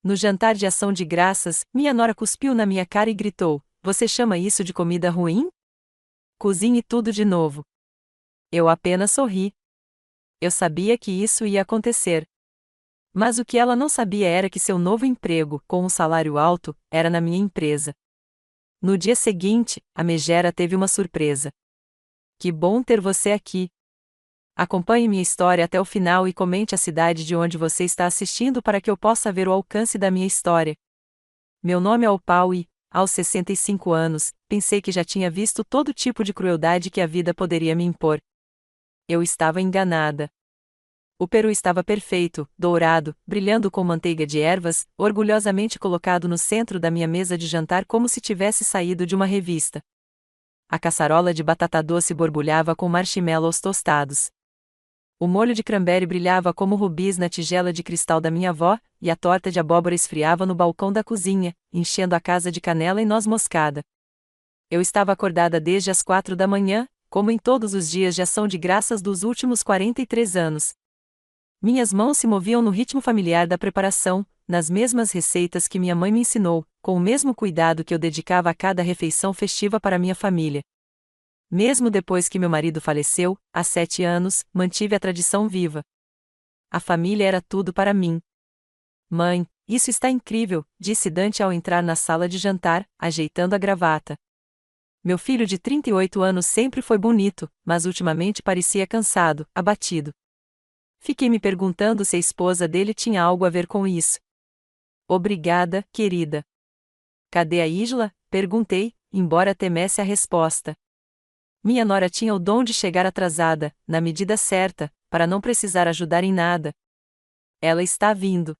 No jantar de ação de graças, minha nora cuspiu na minha cara e gritou: "Você chama isso de comida ruim? Cozinhe tudo de novo." Eu apenas sorri. Eu sabia que isso ia acontecer. Mas o que ela não sabia era que seu novo emprego, com um salário alto, era na minha empresa. No dia seguinte, a megera teve uma surpresa. "Que bom ter você aqui. Acompanhe minha história até o final e comente a cidade de onde você está assistindo para que eu possa ver o alcance da minha história." Meu nome é Opal e, aos 65 anos, pensei que já tinha visto todo tipo de crueldade que a vida poderia me impor. Eu estava enganada. O peru estava perfeito, dourado, brilhando com manteiga de ervas, orgulhosamente colocado no centro da minha mesa de jantar como se tivesse saído de uma revista. A caçarola de batata doce borbulhava com marshmallows tostados. O molho de cranberry brilhava como rubis na tigela de cristal da minha avó, e a torta de abóbora esfriava no balcão da cozinha, enchendo a casa de canela e noz moscada. Eu estava acordada desde as 4 da manhã, como em todos os dias de ação de graças dos últimos 43 anos. Minhas mãos se moviam no ritmo familiar da preparação, nas mesmas receitas que minha mãe me ensinou, com o mesmo cuidado que eu dedicava a cada refeição festiva para minha família. Mesmo depois que meu marido faleceu, há 7 anos, mantive a tradição viva. A família era tudo para mim. "Mãe, isso está incrível", disse Dante ao entrar na sala de jantar, ajeitando a gravata. Meu filho de 38 anos sempre foi bonito, mas ultimamente parecia cansado, abatido. Fiquei me perguntando se a esposa dele tinha algo a ver com isso. "Obrigada, querida." "Cadê a Isla?" perguntei, embora temesse a resposta. Minha nora tinha o dom de chegar atrasada, na medida certa, para não precisar ajudar em nada. "Ela está vindo."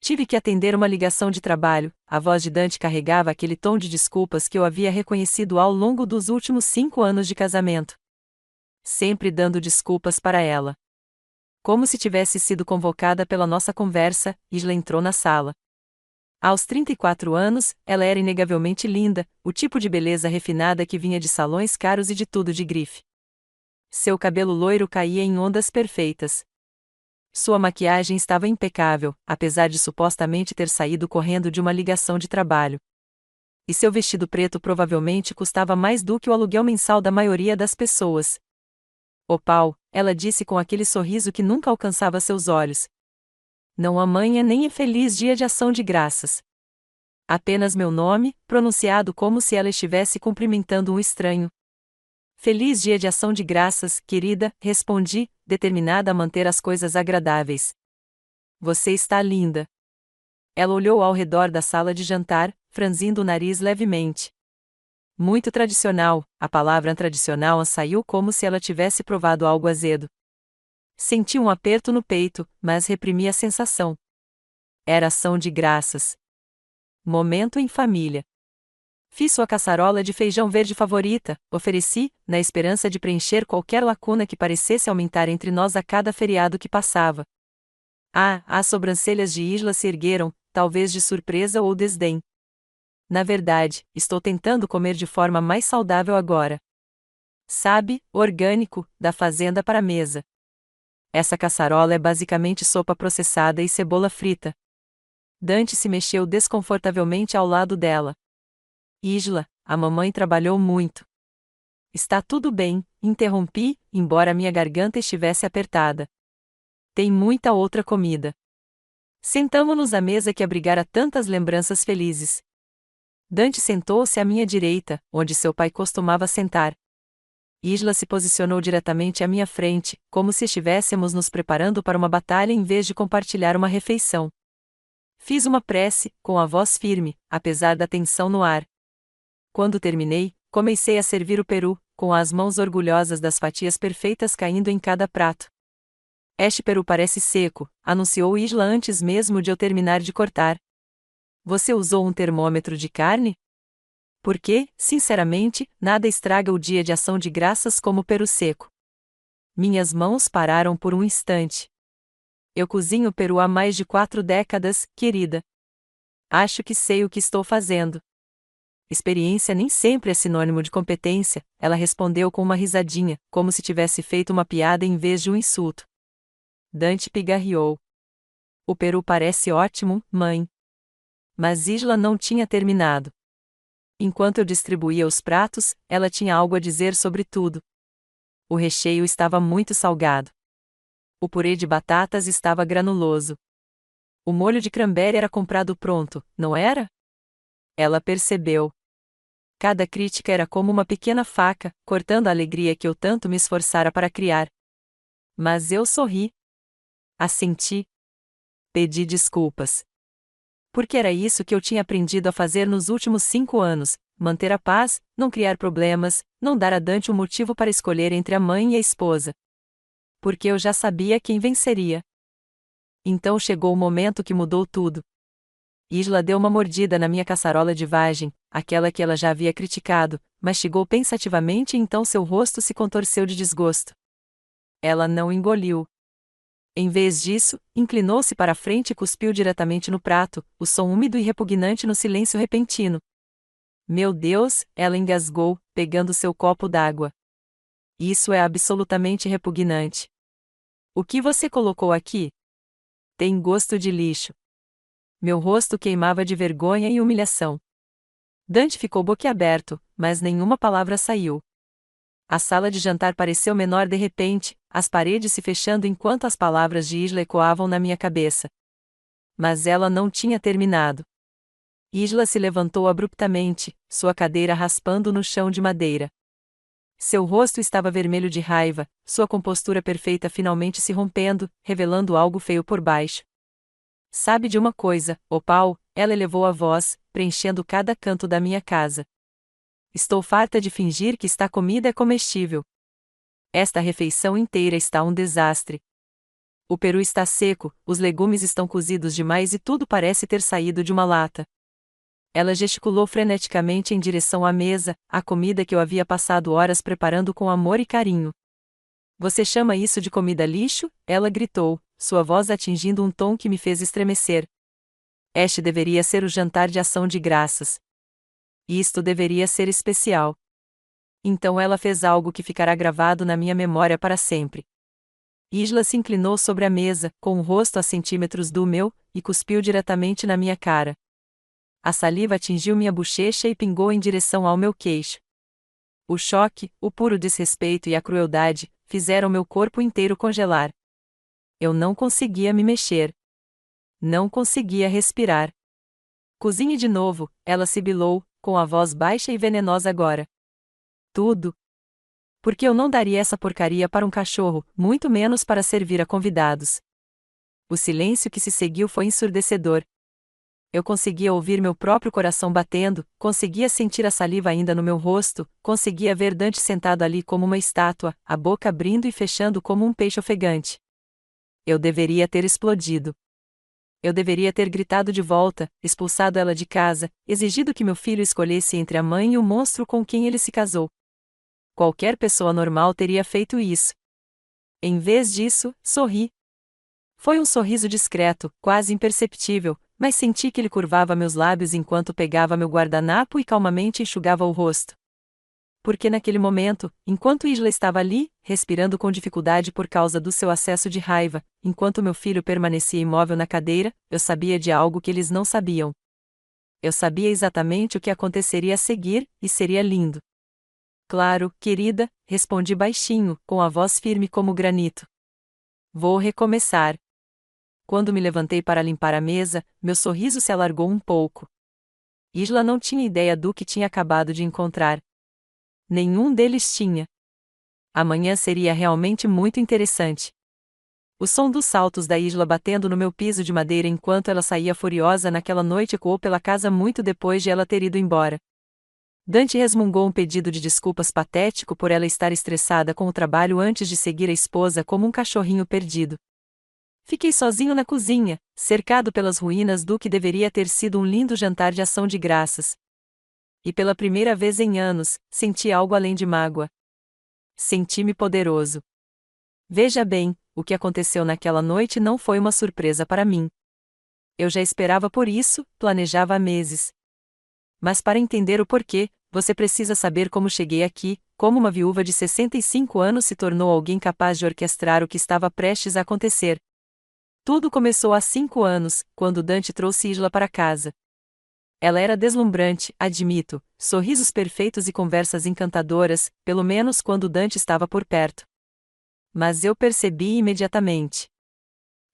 Tive que atender uma ligação de trabalho. A voz de Dante carregava aquele tom de desculpas que eu havia reconhecido ao longo dos últimos 5 anos de casamento. Sempre dando desculpas para ela. Como se tivesse sido convocada pela nossa conversa, Isla entrou na sala. Aos 34 anos, ela era inegavelmente linda, o tipo de beleza refinada que vinha de salões caros e de tudo de grife. Seu cabelo loiro caía em ondas perfeitas. Sua maquiagem estava impecável, apesar de supostamente ter saído correndo de uma ligação de trabalho. E seu vestido preto provavelmente custava mais do que o aluguel mensal da maioria das pessoas. "Opal", ela disse com aquele sorriso que nunca alcançava seus olhos. "Não amanhã nem é feliz dia de ação de graças. Apenas meu nome, pronunciado como se ela estivesse cumprimentando um estranho." "Feliz dia de ação de graças, querida", respondi, determinada a manter as coisas agradáveis. "Você está linda." Ela olhou ao redor da sala de jantar, franzindo o nariz levemente. "Muito tradicional." A palavra tradicional saiu como se ela tivesse provado algo azedo. Senti um aperto no peito, mas reprimi a sensação. Era ação de graças. Momento em família. Fiz sua caçarola de feijão verde favorita, ofereci, na esperança de preencher qualquer lacuna que parecesse aumentar entre nós a cada feriado que passava. As sobrancelhas de Isla se ergueram, talvez de surpresa ou desdém. "Na verdade, estou tentando comer de forma mais saudável agora. Sabe, orgânico, da fazenda para a mesa. Essa caçarola é basicamente sopa processada e cebola frita." Dante se mexeu desconfortavelmente ao lado dela. "Isla, a mamãe trabalhou muito." "Está tudo bem", interrompi, embora minha garganta estivesse apertada. "Tem muita outra comida." Sentamo-nos à mesa que abrigara tantas lembranças felizes. Dante sentou-se à minha direita, onde seu pai costumava sentar. Isla se posicionou diretamente à minha frente, como se estivéssemos nos preparando para uma batalha em vez de compartilhar uma refeição. Fiz uma prece, com a voz firme, apesar da tensão no ar. Quando terminei, comecei a servir o peru, com as mãos orgulhosas das fatias perfeitas caindo em cada prato. "Este peru parece seco", anunciou Isla antes mesmo de eu terminar de cortar. "Você usou um termômetro de carne?" Porque, sinceramente, nada estraga o dia de ação de graças como peru seco. Minhas mãos pararam por um instante. "Eu cozinho peru há mais de 4 décadas, querida. Acho que sei o que estou fazendo." "Experiência nem sempre é sinônimo de competência", ela respondeu com uma risadinha, como se tivesse feito uma piada em vez de um insulto. Dante pigarreou. "O peru parece ótimo, mãe." Mas Isla não tinha terminado. Enquanto eu distribuía os pratos, ela tinha algo a dizer sobre tudo. O recheio estava muito salgado. O purê de batatas estava granuloso. O molho de cranberry era comprado pronto, não era? Ela percebeu. Cada crítica era como uma pequena faca, cortando a alegria que eu tanto me esforçara para criar. Mas eu sorri. Assenti. Pedi desculpas. Porque era isso que eu tinha aprendido a fazer nos últimos 5 anos: manter a paz, não criar problemas, não dar a Dante um motivo para escolher entre a mãe e a esposa. Porque eu já sabia quem venceria. Então chegou o momento que mudou tudo. Isla deu uma mordida na minha caçarola de vagem, aquela que ela já havia criticado, mastigou pensativamente e então seu rosto se contorceu de desgosto. Ela não engoliu. Em vez disso, inclinou-se para a frente e cuspiu diretamente no prato, o som úmido e repugnante no silêncio repentino. Meu Deus, ela engasgou, pegando seu copo d'água. Isso é absolutamente repugnante. O que você colocou aqui? Tem gosto de lixo. Meu rosto queimava de vergonha e humilhação. Dante ficou boquiaberto, mas nenhuma palavra saiu. A sala de jantar pareceu menor de repente, as paredes se fechando enquanto as palavras de Isla ecoavam na minha cabeça. Mas ela não tinha terminado. Isla se levantou abruptamente, sua cadeira raspando no chão de madeira. Seu rosto estava vermelho de raiva, sua compostura perfeita finalmente se rompendo, revelando algo feio por baixo. Sabe de uma coisa, Opal? Ela elevou a voz, preenchendo cada canto da minha casa. Estou farta de fingir que esta comida é comestível. Esta refeição inteira está um desastre. O peru está seco, os legumes estão cozidos demais e tudo parece ter saído de uma lata. Ela gesticulou freneticamente em direção à mesa, a comida que eu havia passado horas preparando com amor e carinho. Você chama isso de comida lixo? Ela gritou, sua voz atingindo um tom que me fez estremecer. Este deveria ser o jantar de ação de graças. Isto deveria ser especial. Então ela fez algo que ficará gravado na minha memória para sempre. Isla se inclinou sobre a mesa, com o rosto a centímetros do meu, e cuspiu diretamente na minha cara. A saliva atingiu minha bochecha e pingou em direção ao meu queixo. O choque, o puro desrespeito e a crueldade fizeram meu corpo inteiro congelar. Eu não conseguia me mexer. Não conseguia respirar. Cozinhe de novo, ela sibilou, com a voz baixa e venenosa agora. Tudo. Porque eu não daria essa porcaria para um cachorro, muito menos para servir a convidados. O silêncio que se seguiu foi ensurdecedor. Eu conseguia ouvir meu próprio coração batendo, conseguia sentir a saliva ainda no meu rosto, conseguia ver Dante sentado ali como uma estátua, a boca abrindo e fechando como um peixe ofegante. Eu deveria ter explodido. Eu deveria ter gritado de volta, expulsado ela de casa, exigido que meu filho escolhesse entre a mãe e o monstro com quem ele se casou. Qualquer pessoa normal teria feito isso. Em vez disso, sorri. Foi um sorriso discreto, quase imperceptível, mas senti que ele curvava meus lábios enquanto pegava meu guardanapo e calmamente enxugava o rosto. Porque naquele momento, enquanto Isla estava ali, respirando com dificuldade por causa do seu acesso de raiva, enquanto meu filho permanecia imóvel na cadeira, eu sabia de algo que eles não sabiam. Eu sabia exatamente o que aconteceria a seguir, e seria lindo. Claro, querida, respondi baixinho, com a voz firme como granito. Vou recomeçar. Quando me levantei para limpar a mesa, meu sorriso se alargou um pouco. Isla não tinha ideia do que tinha acabado de encontrar. Nenhum deles tinha. Amanhã seria realmente muito interessante. O som dos saltos da Isla batendo no meu piso de madeira enquanto ela saía furiosa naquela noite ecoou pela casa muito depois de ela ter ido embora. Dante resmungou um pedido de desculpas patético por ela estar estressada com o trabalho antes de seguir a esposa como um cachorrinho perdido. Fiquei sozinho na cozinha, cercado pelas ruínas do que deveria ter sido um lindo jantar de ação de graças. E pela primeira vez em anos, senti algo além de mágoa. Senti-me poderoso. Veja bem, o que aconteceu naquela noite não foi uma surpresa para mim. Eu já esperava por isso, planejava há meses. Mas para entender o porquê, você precisa saber como cheguei aqui, como uma viúva de 65 anos se tornou alguém capaz de orquestrar o que estava prestes a acontecer. Tudo começou há 5 anos, quando Dante trouxe Isla para casa. Ela era deslumbrante, admito, sorrisos perfeitos e conversas encantadoras, pelo menos quando Dante estava por perto. Mas eu percebi imediatamente.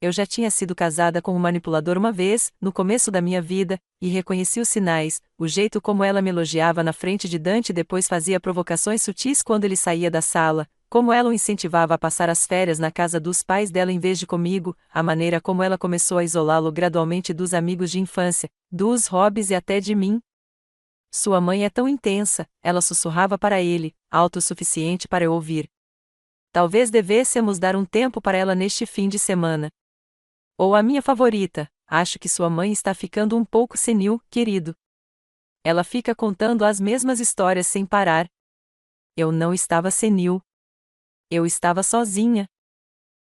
Eu já tinha sido casada com um manipulador uma vez, no começo da minha vida, e reconheci os sinais, o jeito como ela me elogiava na frente de Dante e depois fazia provocações sutis quando ele saía da sala, como ela o incentivava a passar as férias na casa dos pais dela em vez de comigo, a maneira como ela começou a isolá-lo gradualmente dos amigos de infância, dos hobbies e até de mim. Sua mãe é tão intensa, ela sussurrava para ele, alto o suficiente para eu ouvir. Talvez devêssemos dar um tempo para ela neste fim de semana. Ou a minha favorita, acho que sua mãe está ficando um pouco senil, querido. Ela fica contando as mesmas histórias sem parar. Eu não estava senil. Eu estava sozinha.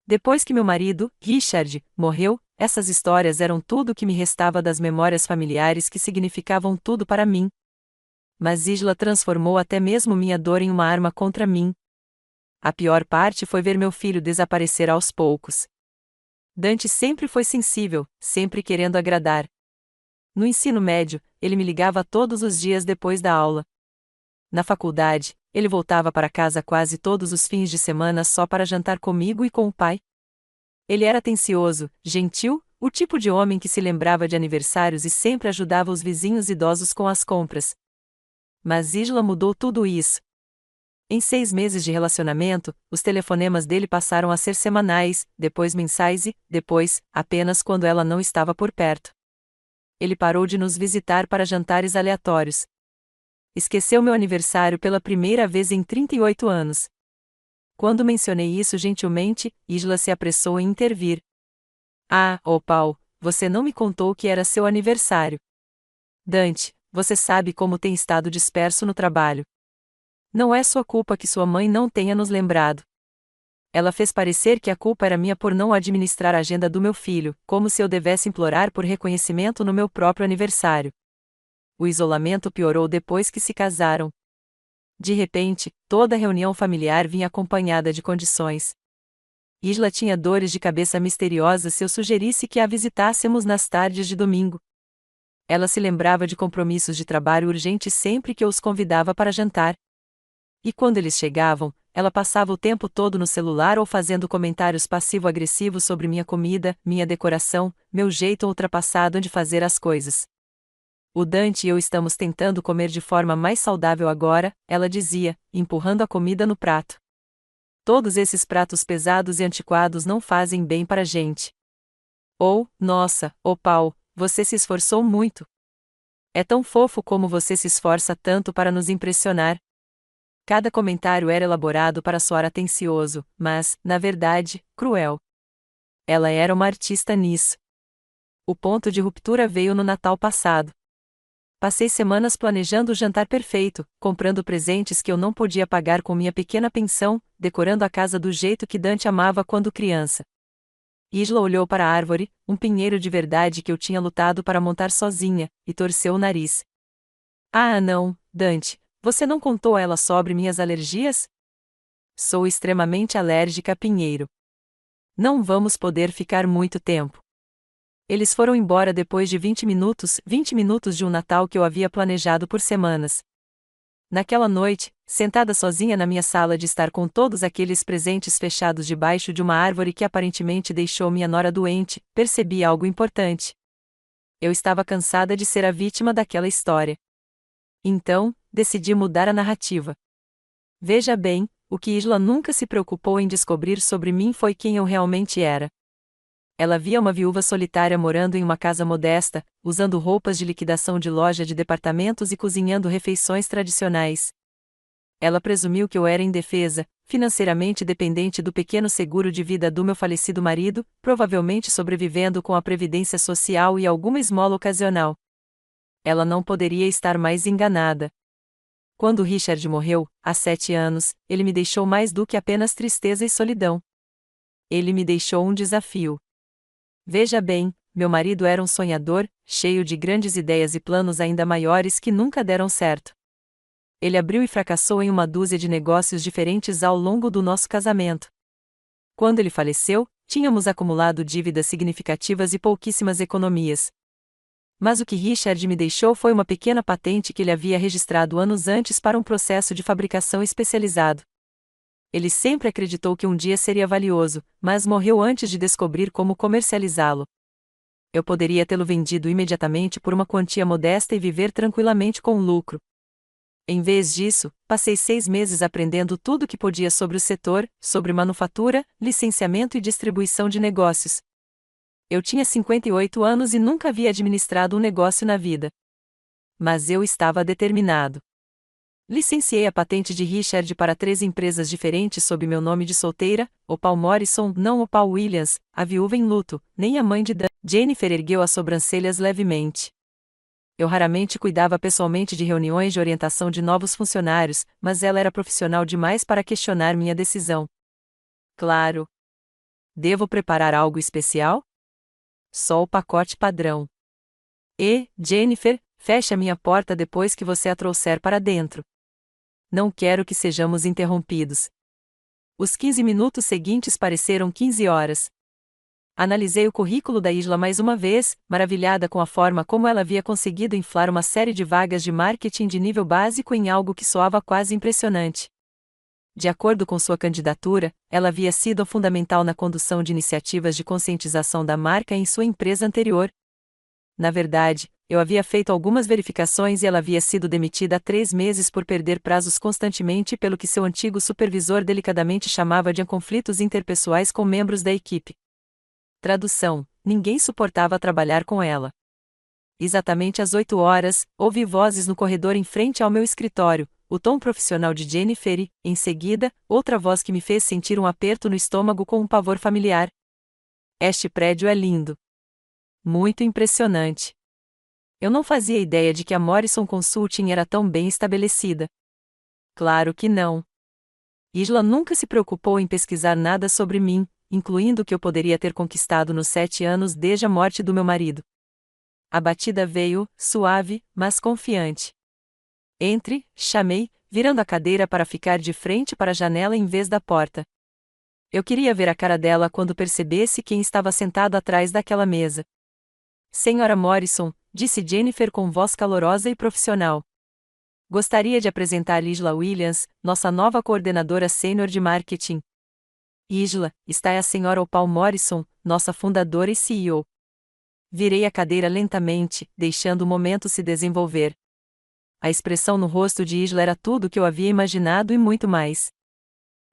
Depois que meu marido, Richard, morreu, essas histórias eram tudo o que me restava das memórias familiares que significavam tudo para mim. Mas Isla transformou até mesmo minha dor em uma arma contra mim. A pior parte foi ver meu filho desaparecer aos poucos. Dante sempre foi sensível, sempre querendo agradar. No ensino médio, ele me ligava todos os dias depois da aula. Na faculdade, ele voltava para casa quase todos os fins de semana só para jantar comigo e com o pai. Ele era atencioso, gentil, o tipo de homem que se lembrava de aniversários e sempre ajudava os vizinhos idosos com as compras. Mas Isla mudou tudo isso. Em 6 meses de relacionamento, os telefonemas dele passaram a ser semanais, depois mensais e, depois, apenas quando ela não estava por perto. Ele parou de nos visitar para jantares aleatórios. Esqueceu meu aniversário pela primeira vez em 38 anos. Quando mencionei isso gentilmente, Isla se apressou em intervir. Ah, Paul, você não me contou que era seu aniversário. Dante, você sabe como tem estado disperso no trabalho. Não é sua culpa que sua mãe não tenha nos lembrado. Ela fez parecer que a culpa era minha por não administrar a agenda do meu filho, como se eu devesse implorar por reconhecimento no meu próprio aniversário. O isolamento piorou depois que se casaram. De repente, toda reunião familiar vinha acompanhada de condições. Isla tinha dores de cabeça misteriosas se eu sugerisse que a visitássemos nas tardes de domingo. Ela se lembrava de compromissos de trabalho urgentes sempre que eu os convidava para jantar. E quando eles chegavam, ela passava o tempo todo no celular ou fazendo comentários passivo-agressivos sobre minha comida, minha decoração, meu jeito ultrapassado de fazer as coisas. O Dante e eu estamos tentando comer de forma mais saudável agora, ela dizia, empurrando a comida no prato. Todos esses pratos pesados e antiquados não fazem bem para a gente. Nossa, Paul, você se esforçou muito. É tão fofo como você se esforça tanto para nos impressionar. Cada comentário era elaborado para soar atencioso, mas, na verdade, cruel. Ela era uma artista nisso. O ponto de ruptura veio no Natal passado. Passei semanas planejando o jantar perfeito, comprando presentes que eu não podia pagar com minha pequena pensão, decorando a casa do jeito que Dante amava quando criança. Isla olhou para a árvore, um pinheiro de verdade que eu tinha lutado para montar sozinha, e torceu o nariz. Ah, não, Dante. Você não contou a ela sobre minhas alergias? Sou extremamente alérgica a pinheiro. Não vamos poder ficar muito tempo. Eles foram embora depois de 20 minutos de um Natal que eu havia planejado por semanas. Naquela noite, sentada sozinha na minha sala de estar com todos aqueles presentes fechados debaixo de uma árvore que aparentemente deixou minha nora doente, percebi algo importante. Eu estava cansada de ser a vítima daquela história. Então, decidi mudar a narrativa. Veja bem, o que Isla nunca se preocupou em descobrir sobre mim foi quem eu realmente era. Ela via uma viúva solitária morando em uma casa modesta, usando roupas de liquidação de loja de departamentos e cozinhando refeições tradicionais. Ela presumiu que eu era indefesa, financeiramente dependente do pequeno seguro de vida do meu falecido marido, provavelmente sobrevivendo com a previdência social e alguma esmola ocasional. Ela não poderia estar mais enganada. Quando Richard morreu, há 7 anos, ele me deixou mais do que apenas tristeza e solidão. Ele me deixou um desafio. Veja bem, meu marido era um sonhador, cheio de grandes ideias e planos ainda maiores que nunca deram certo. Ele abriu e fracassou em uma dúzia de negócios diferentes ao longo do nosso casamento. Quando ele faleceu, tínhamos acumulado dívidas significativas e pouquíssimas economias. Mas o que Richard me deixou foi uma pequena patente que ele havia registrado anos antes para um processo de fabricação especializado. Ele sempre acreditou que um dia seria valioso, mas morreu antes de descobrir como comercializá-lo. Eu poderia tê-lo vendido imediatamente por uma quantia modesta e viver tranquilamente com lucro. Em vez disso, passei 6 meses aprendendo tudo o que podia sobre o setor, sobre manufatura, licenciamento e distribuição de negócios. Eu tinha 58 anos e nunca havia administrado um negócio na vida. Mas eu estava determinado. Licenciei a patente de Richard para 3 empresas diferentes sob meu nome de solteira, o Paul Morrison, não o Paul Williams, a viúva em luto, nem a mãe de Dan. Jennifer ergueu as sobrancelhas levemente. Eu raramente cuidava pessoalmente de reuniões de orientação de novos funcionários, mas ela era profissional demais para questionar minha decisão. Claro. Devo preparar algo especial? Só o pacote padrão. E, Jennifer, feche a minha porta depois que você a trouxer para dentro. Não quero que sejamos interrompidos. Os 15 minutos seguintes pareceram 15 horas. Analisei o currículo da Isla mais uma vez, maravilhada com a forma como ela havia conseguido inflar uma série de vagas de marketing de nível básico em algo que soava quase impressionante. De acordo com sua candidatura, ela havia sido fundamental na condução de iniciativas de conscientização da marca em sua empresa anterior. Na verdade, eu havia feito algumas verificações e ela havia sido demitida há 3 meses por perder prazos constantemente pelo que seu antigo supervisor delicadamente chamava de conflitos interpessoais com membros da equipe. Tradução: ninguém suportava trabalhar com ela. Exatamente às 8 horas, ouvi vozes no corredor em frente ao meu escritório, o tom profissional de Jennifer e, em seguida, outra voz que me fez sentir um aperto no estômago com um pavor familiar. Este prédio é lindo. Muito impressionante. Eu não fazia ideia de que a Morrison Consulting era tão bem estabelecida. Claro que não. Isla nunca se preocupou em pesquisar nada sobre mim, incluindo o que eu poderia ter conquistado nos 7 anos desde a morte do meu marido. A batida veio, suave, mas confiante. Entre, chamei, virando a cadeira para ficar de frente para a janela em vez da porta. Eu queria ver a cara dela quando percebesse quem estava sentado atrás daquela mesa. Senhora Morrison, disse Jennifer com voz calorosa e profissional. Gostaria de apresentar Isla Williams, nossa nova coordenadora sênior de marketing. Isla, está a senhora Paul Morrison, nossa fundadora e CEO. Virei a cadeira lentamente, deixando o momento se desenvolver. A expressão no rosto de Isla era tudo o que eu havia imaginado e muito mais.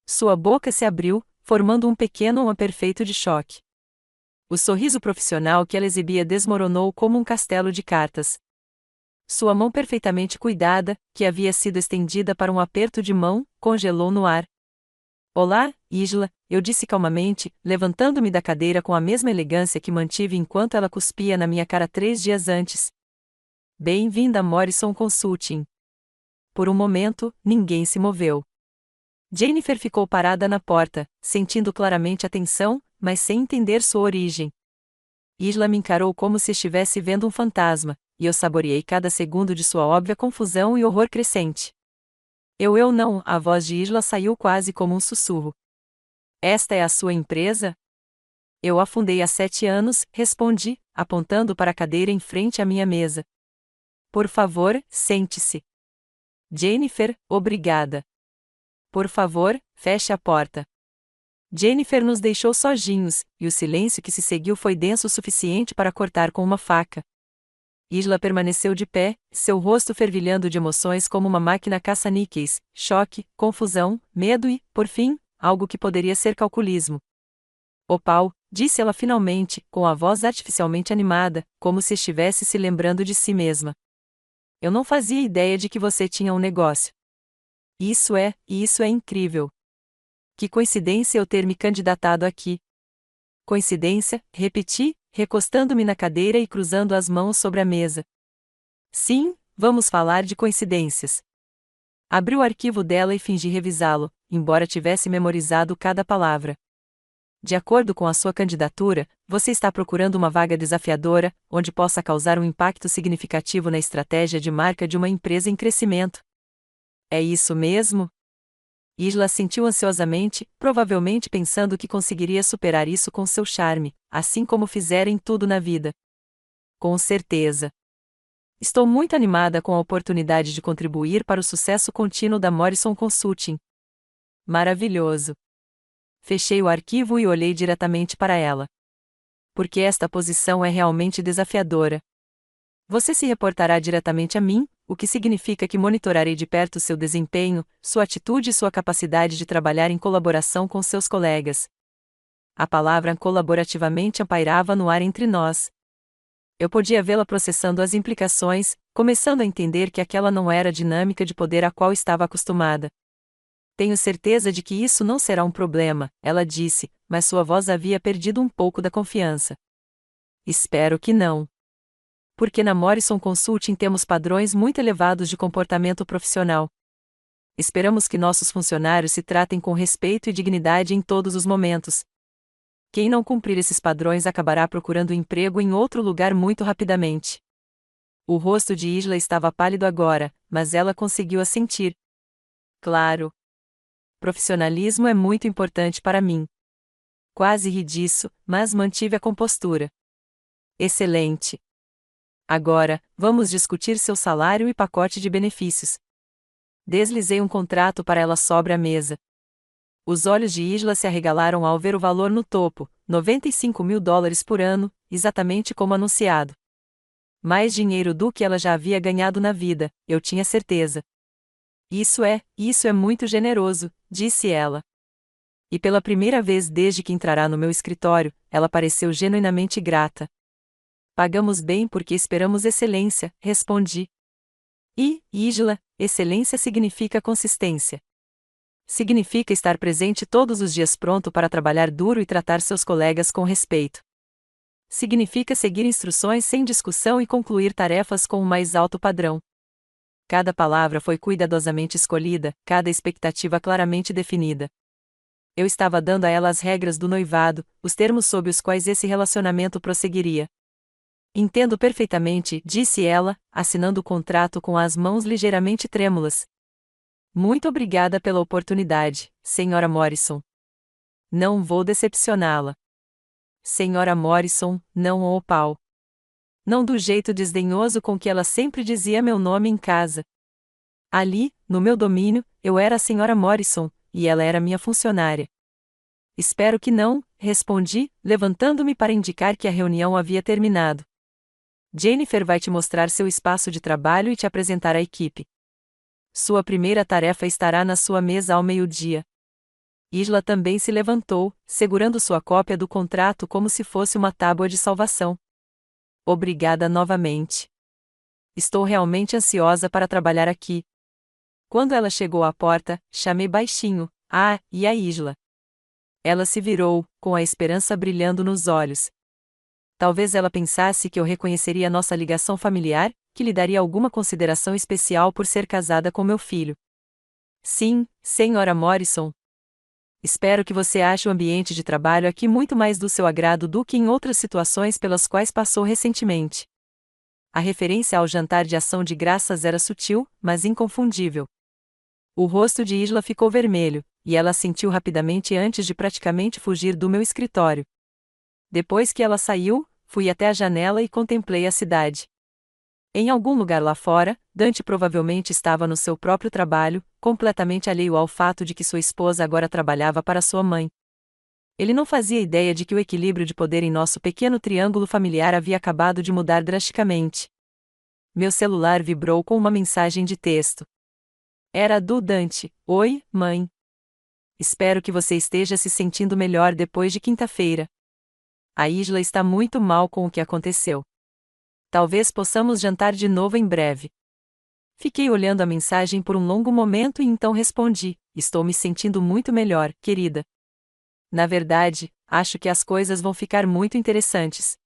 Sua boca se abriu, formando um pequeno perfeito de choque. O sorriso profissional que ela exibia desmoronou como um castelo de cartas. Sua mão perfeitamente cuidada, que havia sido estendida para um aperto de mão, congelou no ar. Olá, Isla, eu disse calmamente, levantando-me da cadeira com a mesma elegância que mantive enquanto ela cuspia na minha cara 3 dias antes. Bem-vinda a Morrison Consulting. Por um momento, ninguém se moveu. Jennifer ficou parada na porta, sentindo claramente a tensão, mas sem entender sua origem. Isla me encarou como se estivesse vendo um fantasma, e eu saboreei cada segundo de sua óbvia confusão e horror crescente. Eu não, a voz de Isla saiu quase como um sussurro. Esta é a sua empresa? Eu a fundei há 7 anos, respondi, apontando para a cadeira em frente à minha mesa. Por favor, sente-se. Jennifer, obrigada. Por favor, feche a porta. Jennifer nos deixou sozinhos, e o silêncio que se seguiu foi denso o suficiente para cortar com uma faca. Isla permaneceu de pé, seu rosto fervilhando de emoções como uma máquina caça-níqueis, choque, confusão, medo e, por fim, algo que poderia ser calculismo. "Ô Paul", disse ela finalmente, com a voz artificialmente animada, como se estivesse se lembrando de si mesma. "Eu não fazia ideia de que você tinha um negócio. Isso é incrível. Que coincidência eu ter me candidatado aqui." Coincidência, repeti, recostando-me na cadeira e cruzando as mãos sobre a mesa. Sim, vamos falar de coincidências. Abri o arquivo dela e fingi revisá-lo, embora tivesse memorizado cada palavra. De acordo com a sua candidatura, você está procurando uma vaga desafiadora, onde possa causar um impacto significativo na estratégia de marca de uma empresa em crescimento. É isso mesmo? Isla assentiu ansiosamente, provavelmente pensando que conseguiria superar isso com seu charme, assim como fizera em tudo na vida. Com certeza. Estou muito animada com a oportunidade de contribuir para o sucesso contínuo da Morrison Consulting. Maravilhoso! Fechei o arquivo e olhei diretamente para ela. Porque esta posição é realmente desafiadora. Você se reportará diretamente a mim, o que significa que monitorarei de perto seu desempenho, sua atitude e sua capacidade de trabalhar em colaboração com seus colegas. A palavra colaborativamente pairava no ar entre nós. Eu podia vê-la processando as implicações, começando a entender que aquela não era a dinâmica de poder a qual estava acostumada. Tenho certeza de que isso não será um problema, ela disse, mas sua voz havia perdido um pouco da confiança. Espero que não. Porque na Morrison Consulting temos padrões muito elevados de comportamento profissional. Esperamos que nossos funcionários se tratem com respeito e dignidade em todos os momentos. Quem não cumprir esses padrões acabará procurando emprego em outro lugar muito rapidamente. O rosto de Isla estava pálido agora, mas ela conseguiu assentir. Claro. Profissionalismo é muito importante para mim. Quase ri disso, mas mantive a compostura. Excelente. Agora, vamos discutir seu salário e pacote de benefícios. Deslizei um contrato para ela sobre a mesa. Os olhos de Isla se arregalaram ao ver o valor no topo, $95.000 por ano, exatamente como anunciado. Mais dinheiro do que ela já havia ganhado na vida, eu tinha certeza. Isso é muito generoso, disse ela. E pela primeira vez desde que entrará no meu escritório, ela pareceu genuinamente grata. Pagamos bem porque esperamos excelência, respondi. E, Isla, excelência significa consistência. Significa estar presente todos os dias pronto para trabalhar duro e tratar seus colegas com respeito. Significa seguir instruções sem discussão e concluir tarefas com o mais alto padrão. Cada palavra foi cuidadosamente escolhida, cada expectativa claramente definida. Eu estava dando a ela as regras do noivado, os termos sob os quais esse relacionamento prosseguiria. Entendo perfeitamente, disse ela, assinando o contrato com as mãos ligeiramente trêmulas. Muito obrigada pela oportunidade, Sra. Morrison. Não vou decepcioná-la. Sra. Morrison, não o pau. Não do jeito desdenhoso com que ela sempre dizia meu nome em casa. Ali, no meu domínio, eu era a Sra. Morrison, e ela era minha funcionária. Espero que não, respondi, levantando-me para indicar que a reunião havia terminado. Jennifer vai te mostrar seu espaço de trabalho e te apresentar à equipe. Sua primeira tarefa estará na sua mesa ao meio-dia. Isla também se levantou, segurando sua cópia do contrato como se fosse uma tábua de salvação. Obrigada novamente. Estou realmente ansiosa para trabalhar aqui. Quando ela chegou à porta, chamei baixinho, e a Isla. Ela se virou, com a esperança brilhando nos olhos. Talvez ela pensasse que eu reconheceria nossa ligação familiar, que lhe daria alguma consideração especial por ser casada com meu filho. Sim, Sra. Morrison. Espero que você ache o ambiente de trabalho aqui muito mais do seu agrado do que em outras situações pelas quais passou recentemente. A referência ao jantar de ação de graças era sutil, mas inconfundível. O rosto de Isla ficou vermelho, e ela assentiu rapidamente antes de praticamente fugir do meu escritório. Depois que ela saiu, fui até a janela e contemplei a cidade. Em algum lugar lá fora, Dante provavelmente estava no seu próprio trabalho, completamente alheio ao fato de que sua esposa agora trabalhava para sua mãe. Ele não fazia ideia de que o equilíbrio de poder em nosso pequeno triângulo familiar havia acabado de mudar drasticamente. Meu celular vibrou com uma mensagem de texto. Era do Dante. Oi, mãe. Espero que você esteja se sentindo melhor depois de quinta-feira. A Isla está muito mal com o que aconteceu. Talvez possamos jantar de novo em breve. Fiquei olhando a mensagem por um longo momento e então respondi: estou me sentindo muito melhor, querida. Na verdade, acho que as coisas vão ficar muito interessantes.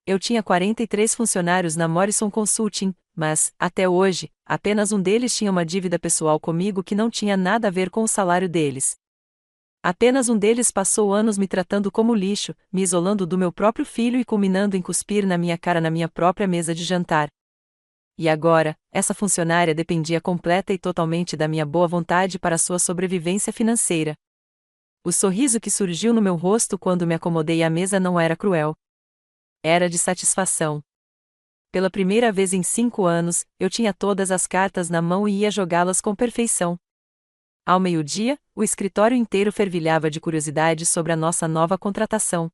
Eu tinha 43 funcionários na Morrison Consulting, mas, até hoje, apenas um deles tinha uma dívida pessoal comigo que não tinha nada a ver com o salário deles. Apenas um deles passou anos me tratando como lixo, me isolando do meu próprio filho e culminando em cuspir na minha cara na minha própria mesa de jantar. E agora, essa funcionária dependia completa e totalmente da minha boa vontade para sua sobrevivência financeira. O sorriso que surgiu no meu rosto quando me acomodei à mesa não era cruel. Era de satisfação. Pela primeira vez em 5 anos, eu tinha todas as cartas na mão e ia jogá-las com perfeição. Ao meio-dia, o escritório inteiro fervilhava de curiosidade sobre a nossa nova contratação.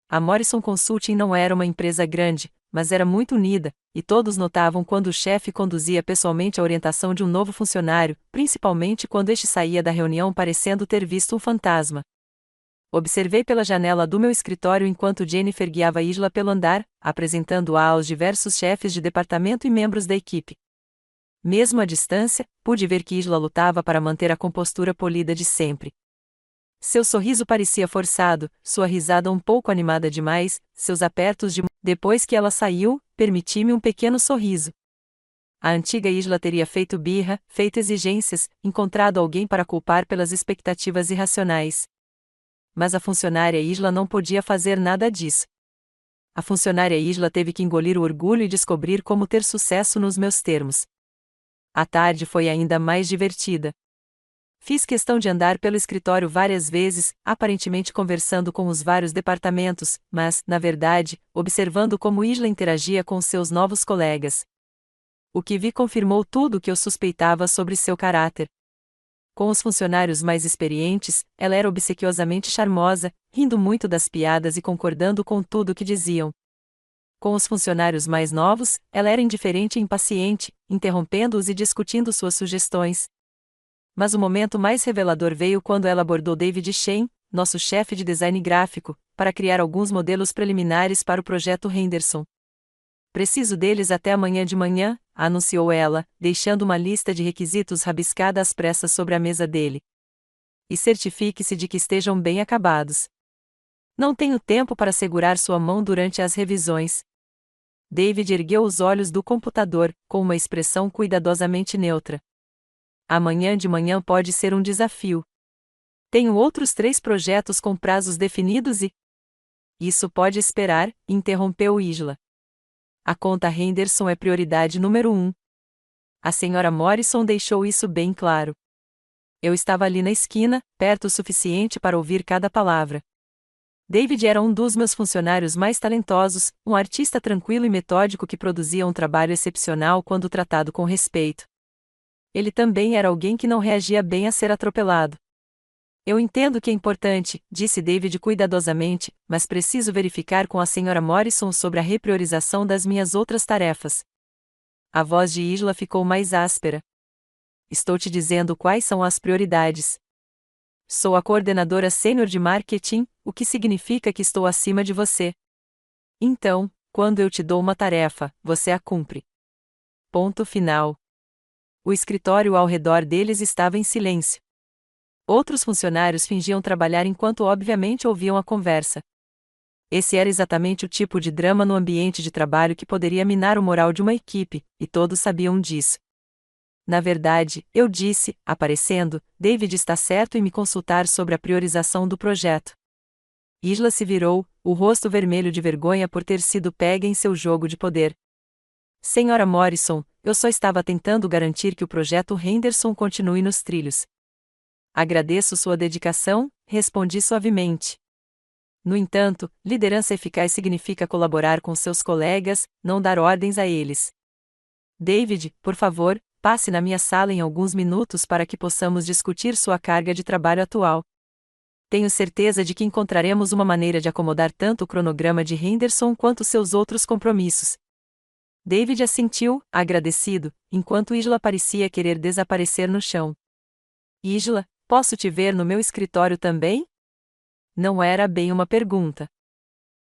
A Morrison Consulting não era uma empresa grande, mas era muito unida, e todos notavam quando o chefe conduzia pessoalmente a orientação de um novo funcionário, principalmente quando este saía da reunião parecendo ter visto um fantasma. Observei pela janela do meu escritório enquanto Jennifer guiava Isla pelo andar, apresentando-a aos diversos chefes de departamento e membros da equipe. Mesmo à distância, pude ver que Isla lutava para manter a compostura polida de sempre. Seu sorriso parecia forçado, sua risada um pouco animada demais, seus apertos de mão. Depois que ela saiu, permiti-me um pequeno sorriso. A antiga Isla teria feito birra, feito exigências, encontrado alguém para culpar pelas expectativas irracionais. Mas a funcionária Isla não podia fazer nada disso. A funcionária Isla teve que engolir o orgulho e descobrir como ter sucesso nos meus termos. A tarde foi ainda mais divertida. Fiz questão de andar pelo escritório várias vezes, aparentemente conversando com os vários departamentos, mas, na verdade, observando como Isla interagia com seus novos colegas. O que vi confirmou tudo o que eu suspeitava sobre seu caráter. Com os funcionários mais experientes, ela era obsequiosamente charmosa, rindo muito das piadas e concordando com tudo o que diziam. Com os funcionários mais novos, ela era indiferente e impaciente, interrompendo-os e discutindo suas sugestões. Mas o momento mais revelador veio quando ela abordou David Shen, nosso chefe de design gráfico, para criar alguns modelos preliminares para o projeto Henderson. Preciso deles até amanhã de manhã, anunciou ela, deixando uma lista de requisitos rabiscada às pressas sobre a mesa dele. E certifique-se de que estejam bem acabados. Não tenho tempo para segurar sua mão durante as revisões. David ergueu os olhos do computador, com uma expressão cuidadosamente neutra. Amanhã de manhã pode ser um desafio. Tenho outros 3 projetos com prazos definidos e... Isso pode esperar, interrompeu Isla. A conta Henderson é prioridade número 1. A senhora Morrison deixou isso bem claro. Eu estava ali na esquina, perto o suficiente para ouvir cada palavra. David era um dos meus funcionários mais talentosos, um artista tranquilo e metódico que produzia um trabalho excepcional quando tratado com respeito. Ele também era alguém que não reagia bem a ser atropelado. Eu entendo que é importante, disse David cuidadosamente, mas preciso verificar com a senhora Morrison sobre a repriorização das minhas outras tarefas. A voz de Isla ficou mais áspera. Estou te dizendo quais são as prioridades. Sou a coordenadora sênior de marketing, o que significa que estou acima de você. Então, quando eu te dou uma tarefa, você a cumpre. Ponto final. O escritório ao redor deles estava em silêncio. Outros funcionários fingiam trabalhar enquanto obviamente ouviam a conversa. Esse era exatamente o tipo de drama no ambiente de trabalho que poderia minar o moral de uma equipe, e todos sabiam disso. Na verdade, eu disse, aparecendo, David está certo em me consultar sobre a priorização do projeto. Isla se virou, o rosto vermelho de vergonha por ter sido pega em seu jogo de poder. Senhora Morrison, eu só estava tentando garantir que o projeto Henderson continue nos trilhos. Agradeço sua dedicação, respondi suavemente. No entanto, liderança eficaz significa colaborar com seus colegas, não dar ordens a eles. David, por favor, passe na minha sala em alguns minutos para que possamos discutir sua carga de trabalho atual. Tenho certeza de que encontraremos uma maneira de acomodar tanto o cronograma de Henderson quanto seus outros compromissos. David assentiu, agradecido, enquanto Isla parecia querer desaparecer no chão. Isla, posso te ver no meu escritório também? Não era bem uma pergunta.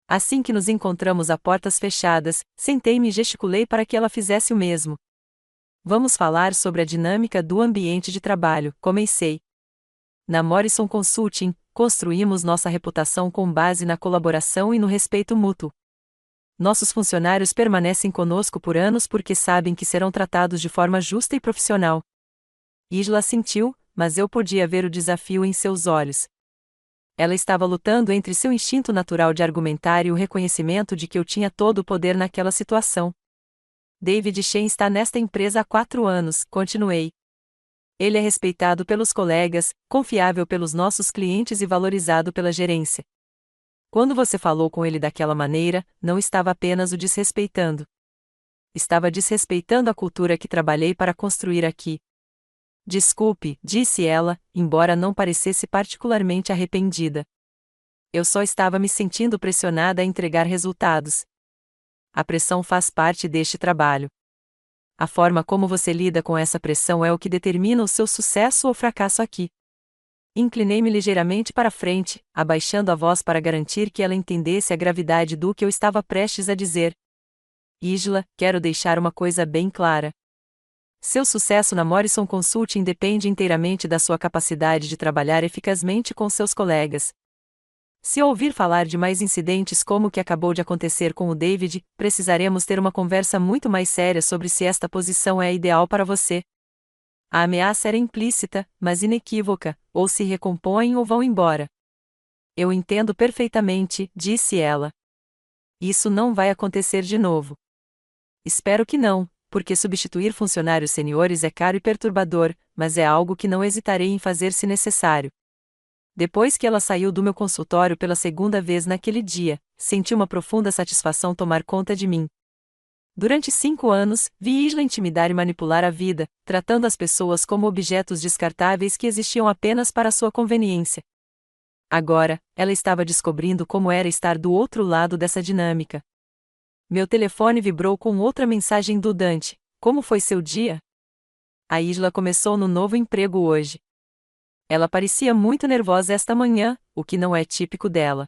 Assim que nos encontramos a portas fechadas, sentei-me e gesticulei para que ela fizesse o mesmo. Vamos falar sobre a dinâmica do ambiente de trabalho, comecei. Na Morrison Consulting, construímos nossa reputação com base na colaboração e no respeito mútuo. Nossos funcionários permanecem conosco por anos porque sabem que serão tratados de forma justa e profissional. Isla assentiu, mas eu podia ver o desafio em seus olhos. Ela estava lutando entre seu instinto natural de argumentar e o reconhecimento de que eu tinha todo o poder naquela situação. David Shen está nesta empresa há 4 anos, continuei. Ele é respeitado pelos colegas, confiável pelos nossos clientes e valorizado pela gerência. Quando você falou com ele daquela maneira, não estava apenas o desrespeitando. estava desrespeitando a cultura que trabalhei para construir aqui. Desculpe, disse ela, embora não parecesse particularmente arrependida. Eu só estava me sentindo pressionada a entregar resultados. A pressão faz parte deste trabalho. A forma como você lida com essa pressão é o que determina o seu sucesso ou fracasso aqui. Inclinei-me ligeiramente para frente, abaixando a voz para garantir que ela entendesse a gravidade do que eu estava prestes a dizer. Isla, quero deixar uma coisa bem clara. Seu sucesso na Morrison Consulting depende inteiramente da sua capacidade de trabalhar eficazmente com seus colegas. Se ouvir falar de mais incidentes como o que acabou de acontecer com o David, precisaremos ter uma conversa muito mais séria sobre se esta posição é a ideal para você. A ameaça era implícita, mas inequívoca, ou se recompõem ou vão embora. Eu entendo perfeitamente, disse ela. Isso não vai acontecer de novo. Espero que não, porque substituir funcionários seniores é caro e perturbador, mas é algo que não hesitarei em fazer se necessário. Depois que ela saiu do meu consultório pela segunda vez naquele dia, senti uma profunda satisfação tomar conta de mim. Durante 5 anos, vi Isla intimidar e manipular a vida, tratando as pessoas como objetos descartáveis que existiam apenas para sua conveniência. Agora, ela estava descobrindo como era estar do outro lado dessa dinâmica. Meu telefone vibrou com outra mensagem do Dante. Como foi seu dia? A Isla começou no novo emprego hoje. Ela parecia muito nervosa esta manhã, o que não é típico dela.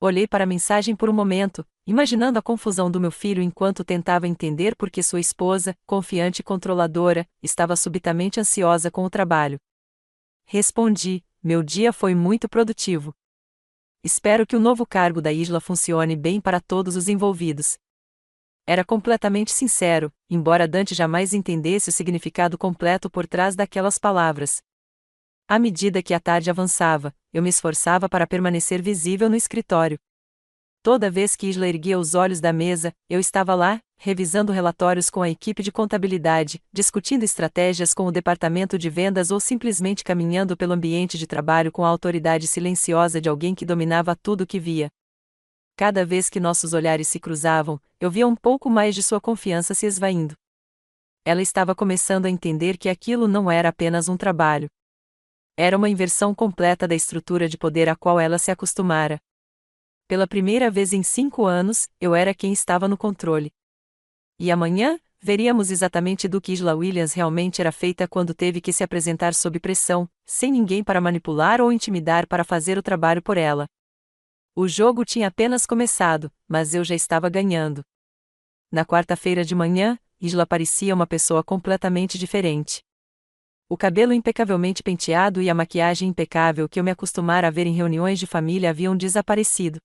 Olhei para a mensagem por um momento, imaginando a confusão do meu filho enquanto tentava entender por que sua esposa, confiante e controladora, estava subitamente ansiosa com o trabalho. Respondi: meu dia foi muito produtivo. Espero que o novo cargo da Isla funcione bem para todos os envolvidos. Era completamente sincero, embora Dante jamais entendesse o significado completo por trás daquelas palavras. À medida que a tarde avançava, eu me esforçava para permanecer visível no escritório. Toda vez que Isla erguia os olhos da mesa, eu estava lá, revisando relatórios com a equipe de contabilidade, discutindo estratégias com o departamento de vendas ou simplesmente caminhando pelo ambiente de trabalho com a autoridade silenciosa de alguém que dominava tudo o que via. Cada vez que nossos olhares se cruzavam, eu via um pouco mais de sua confiança se esvaindo. Ela estava começando a entender que aquilo não era apenas um trabalho. Era uma inversão completa da estrutura de poder a qual ela se acostumara. Pela primeira vez em 5 anos, eu era quem estava no controle. E amanhã, veríamos exatamente do que Isla Williams realmente era feita quando teve que se apresentar sob pressão, sem ninguém para manipular ou intimidar para fazer o trabalho por ela. O jogo tinha apenas começado, mas eu já estava ganhando. Na quarta-feira de manhã, Isla parecia uma pessoa completamente diferente. O cabelo impecavelmente penteado e a maquiagem impecável que eu me acostumara a ver em reuniões de família haviam desaparecido.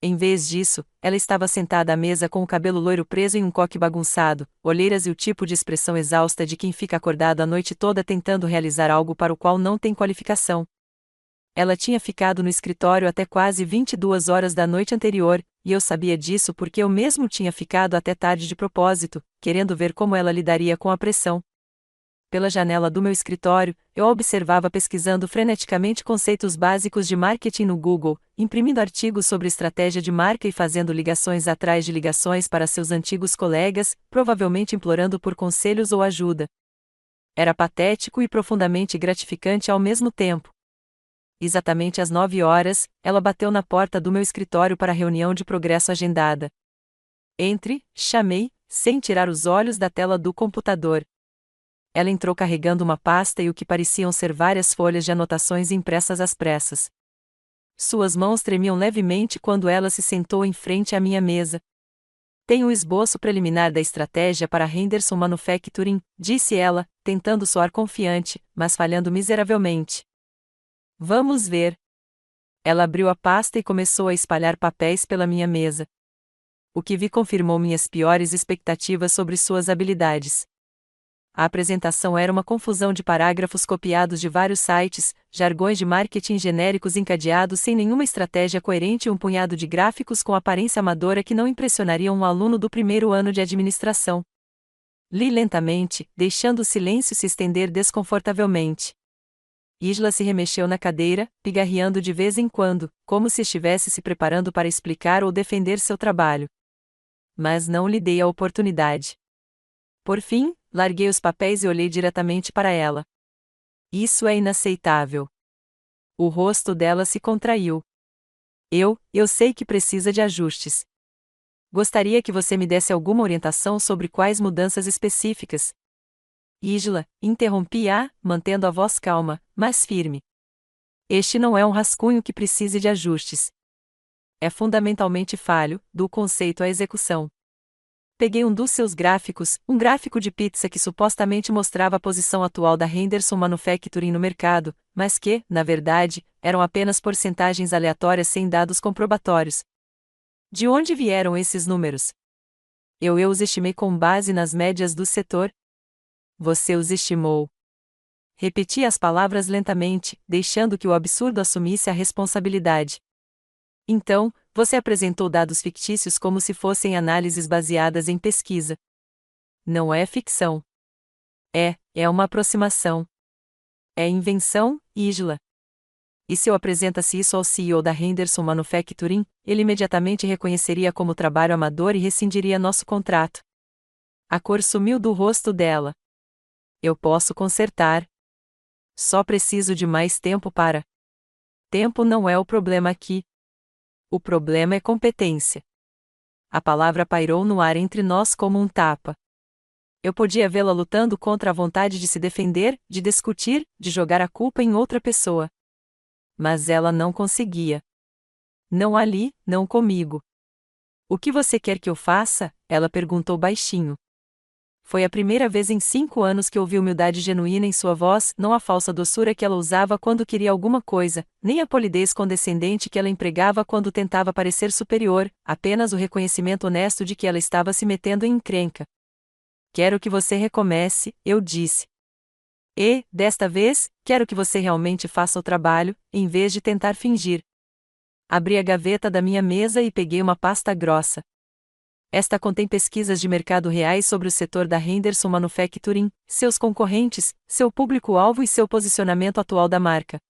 Em vez disso, ela estava sentada à mesa com o cabelo loiro preso em um coque bagunçado, olheiras e o tipo de expressão exausta de quem fica acordado a noite toda tentando realizar algo para o qual não tem qualificação. Ela tinha ficado no escritório até quase 22 horas da noite anterior, e eu sabia disso porque eu mesmo tinha ficado até tarde de propósito, querendo ver como ela lidaria com a pressão. Pela janela do meu escritório, eu a observava pesquisando freneticamente conceitos básicos de marketing no Google, imprimindo artigos sobre estratégia de marca e fazendo ligações atrás de ligações para seus antigos colegas, provavelmente implorando por conselhos ou ajuda. Era patético e profundamente gratificante ao mesmo tempo. Exatamente às 9 horas, ela bateu na porta do meu escritório para a reunião de progresso agendada. Entre, chamei, sem tirar os olhos da tela do computador. Ela entrou carregando uma pasta e o que pareciam ser várias folhas de anotações impressas às pressas. Suas mãos tremiam levemente quando ela se sentou em frente à minha mesa. Tenho um esboço preliminar da estratégia para Henderson Manufacturing, disse ela, tentando soar confiante, mas falhando miseravelmente. Vamos ver. Ela abriu a pasta e começou a espalhar papéis pela minha mesa. O que vi confirmou minhas piores expectativas sobre suas habilidades. A apresentação era uma confusão de parágrafos copiados de vários sites, jargões de marketing genéricos encadeados sem nenhuma estratégia coerente e um punhado de gráficos com aparência amadora que não impressionariam um aluno do primeiro ano de administração. Li lentamente, deixando o silêncio se estender desconfortavelmente. Isla se remexeu na cadeira, pigarreando de vez em quando, como se estivesse se preparando para explicar ou defender seu trabalho. Mas não lhe dei a oportunidade. Por fim, larguei os papéis e olhei diretamente para ela. Isso é inaceitável. O rosto dela se contraiu. Eu sei que precisa de ajustes. Gostaria que você me desse alguma orientação sobre quais mudanças específicas. Isla, interrompi-a, mantendo a voz calma, mas firme. Este não é um rascunho que precise de ajustes. É fundamentalmente falho, do conceito à execução. Peguei um dos seus gráficos, um gráfico de pizza que supostamente mostrava a posição atual da Henderson Manufacturing no mercado, mas que, na verdade, eram apenas porcentagens aleatórias sem dados comprobatórios. De onde vieram esses números? Eu os estimei com base nas médias do setor. Você os estimou. Repeti as palavras lentamente, deixando que o absurdo assumisse a responsabilidade. Então, você apresentou dados fictícios como se fossem análises baseadas em pesquisa. Não é ficção. É uma aproximação. É invenção, Isla. E se eu apresentasse isso ao CEO da Henderson Manufacturing, ele imediatamente reconheceria como trabalho amador e rescindiria nosso contrato. A cor sumiu do rosto dela. Eu posso consertar. Só preciso de mais tempo para. Tempo não é o problema aqui. O problema é competência. A palavra pairou no ar entre nós como um tapa. Eu podia vê-la lutando contra a vontade de se defender, de discutir, de jogar a culpa em outra pessoa. Mas ela não conseguia. Não ali, não comigo. O que você quer que eu faça? Ela perguntou baixinho. Foi a primeira vez em 5 anos que ouvi humildade genuína em sua voz, não a falsa doçura que ela usava quando queria alguma coisa, nem a polidez condescendente que ela empregava quando tentava parecer superior, apenas o reconhecimento honesto de que ela estava se metendo em encrenca. Quero que você recomece, eu disse. E, desta vez, quero que você realmente faça o trabalho, em vez de tentar fingir. Abri a gaveta da minha mesa e peguei uma pasta grossa. Esta contém pesquisas de mercado reais sobre o setor da Henderson Manufacturing, seus concorrentes, seu público-alvo e seu posicionamento atual da marca.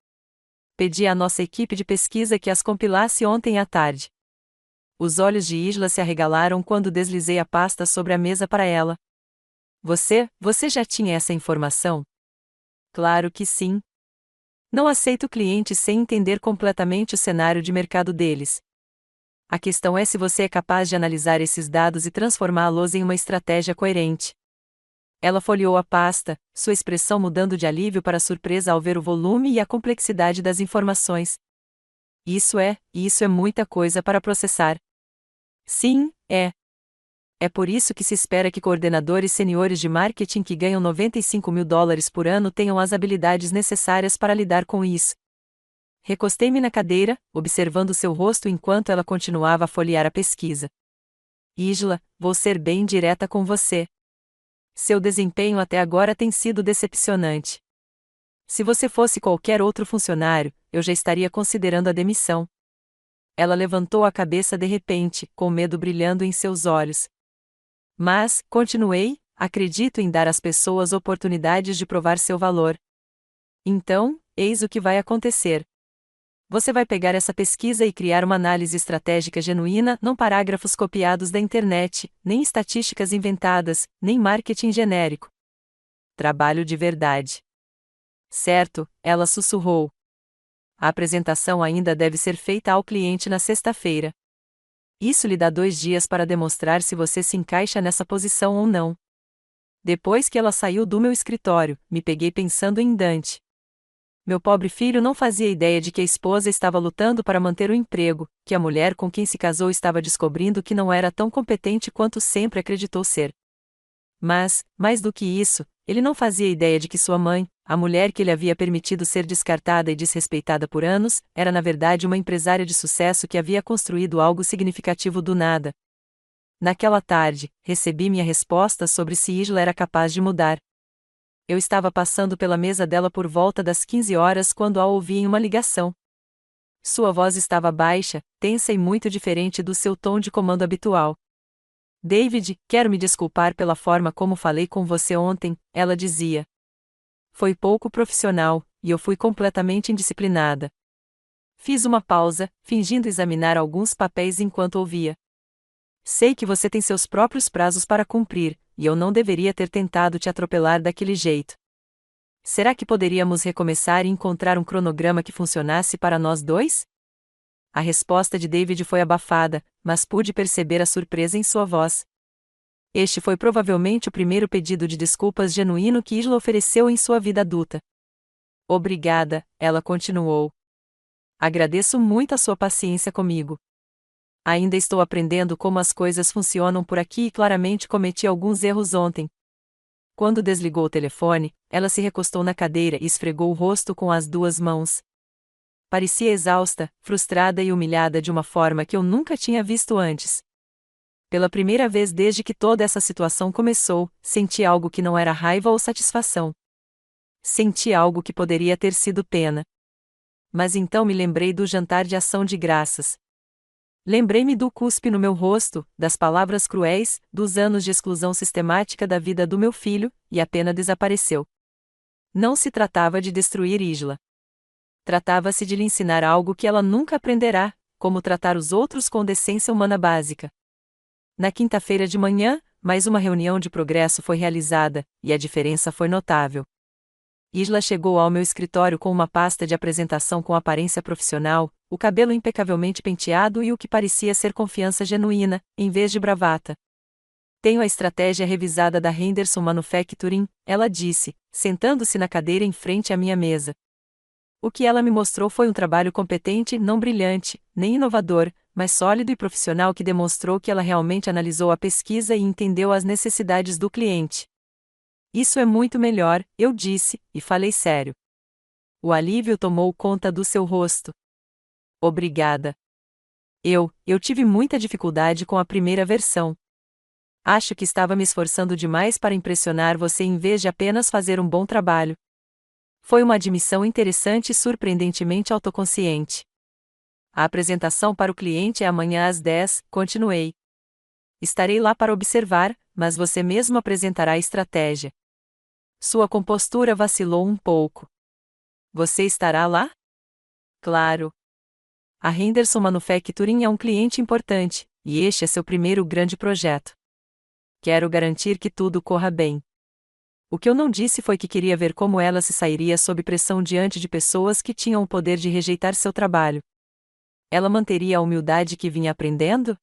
Pedi à nossa equipe de pesquisa que as compilasse ontem à tarde. Os olhos de Isla se arregalaram quando deslizei a pasta sobre a mesa para ela. Você já tinha essa informação? Claro que sim. Não aceito clientes sem entender completamente o cenário de mercado deles. A questão é se você é capaz de analisar esses dados e transformá-los em uma estratégia coerente. Ela folheou a pasta, sua expressão mudando de alívio para surpresa ao ver o volume e a complexidade das informações. Isso é muita coisa para processar. Sim, é. É por isso que se espera que coordenadores seniores de marketing que ganham $95.000 por ano tenham as habilidades necessárias para lidar com isso. Recostei-me na cadeira, observando seu rosto enquanto ela continuava a folhear a pesquisa. Isla, vou ser bem direta com você. Seu desempenho até agora tem sido decepcionante. Se você fosse qualquer outro funcionário, eu já estaria considerando a demissão. Ela levantou a cabeça de repente, com medo brilhando em seus olhos. Mas, continuei, acredito em dar às pessoas oportunidades de provar seu valor. Então, eis o que vai acontecer. Você vai pegar essa pesquisa e criar uma análise estratégica genuína, não parágrafos copiados da internet, nem estatísticas inventadas, nem marketing genérico. Trabalho de verdade. Certo, ela sussurrou. A apresentação ainda deve ser feita ao cliente na sexta-feira. Isso lhe dá 2 dias para demonstrar se você se encaixa nessa posição ou não. Depois que ela saiu do meu escritório, me peguei pensando em Dante. Meu pobre filho não fazia ideia de que a esposa estava lutando para manter o emprego, que a mulher com quem se casou estava descobrindo que não era tão competente quanto sempre acreditou ser. Mas, mais do que isso, ele não fazia ideia de que sua mãe, a mulher que lhe havia permitido ser descartada e desrespeitada por anos, era na verdade uma empresária de sucesso que havia construído algo significativo do nada. Naquela tarde, recebi minha resposta sobre se Isla era capaz de mudar. Eu estava passando pela mesa dela por volta das 15 horas quando a ouvi em uma ligação. Sua voz estava baixa, tensa e muito diferente do seu tom de comando habitual. David, quero me desculpar pela forma como falei com você ontem, ela dizia. Foi pouco profissional, e eu fui completamente indisciplinada. Fiz uma pausa, fingindo examinar alguns papéis enquanto ouvia. Sei que você tem seus próprios prazos para cumprir, e eu não deveria ter tentado te atropelar daquele jeito. Será que poderíamos recomeçar e encontrar um cronograma que funcionasse para nós dois? A resposta de David foi abafada, mas pude perceber a surpresa em sua voz. Este foi provavelmente o primeiro pedido de desculpas genuíno que Isla ofereceu em sua vida adulta. Obrigada, ela continuou. Agradeço muito a sua paciência comigo. Ainda estou aprendendo como as coisas funcionam por aqui e claramente cometi alguns erros ontem. Quando desligou o telefone, ela se recostou na cadeira e esfregou o rosto com as duas mãos. Parecia exausta, frustrada e humilhada de uma forma que eu nunca tinha visto antes. Pela primeira vez desde que toda essa situação começou, senti algo que não era raiva ou satisfação. Senti algo que poderia ter sido pena. Mas então me lembrei do jantar de ação de graças. Lembrei-me do cuspe no meu rosto, das palavras cruéis, dos anos de exclusão sistemática da vida do meu filho, e a pena desapareceu. Não se tratava de destruir Isla. Tratava-se de lhe ensinar algo que ela nunca aprenderá, como tratar os outros com decência humana básica. Na quinta-feira de manhã, mais uma reunião de progresso foi realizada, e a diferença foi notável. Isla chegou ao meu escritório com uma pasta de apresentação com aparência profissional, o cabelo impecavelmente penteado e o que parecia ser confiança genuína, em vez de bravata. Tenho a estratégia revisada da Henderson Manufacturing, ela disse, sentando-se na cadeira em frente à minha mesa. O que ela me mostrou foi um trabalho competente, não brilhante, nem inovador, mas sólido e profissional que demonstrou que ela realmente analisou a pesquisa e entendeu as necessidades do cliente. Isso é muito melhor, eu disse, e falei sério. O alívio tomou conta do seu rosto. Obrigada. Eu tive muita dificuldade com a primeira versão. Acho que estava me esforçando demais para impressionar você em vez de apenas fazer um bom trabalho. Foi uma admissão interessante e surpreendentemente autoconsciente. A apresentação para o cliente é amanhã às 10, continuei. Estarei lá para observar, mas você mesmo apresentará a estratégia. Sua compostura vacilou um pouco. Você estará lá? Claro. A Henderson Manufacturing é um cliente importante, e este é seu primeiro grande projeto. Quero garantir que tudo corra bem. O que eu não disse foi que queria ver como ela se sairia sob pressão diante de pessoas que tinham o poder de rejeitar seu trabalho. Ela manteria a humildade que vinha aprendendo?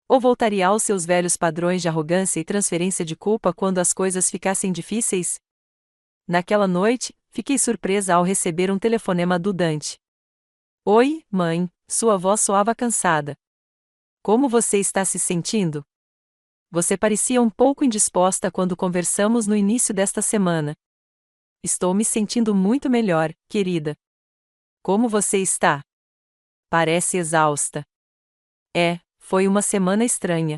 Ou voltaria aos seus velhos padrões de arrogância e transferência de culpa quando as coisas ficassem difíceis? Naquela noite, fiquei surpresa ao receber um telefonema do Dante. Oi, mãe, sua voz soava cansada. Como você está se sentindo? Você parecia um pouco indisposta quando conversamos no início desta semana. Estou me sentindo muito melhor, querida. Como você está? Parece exausta. Foi uma semana estranha.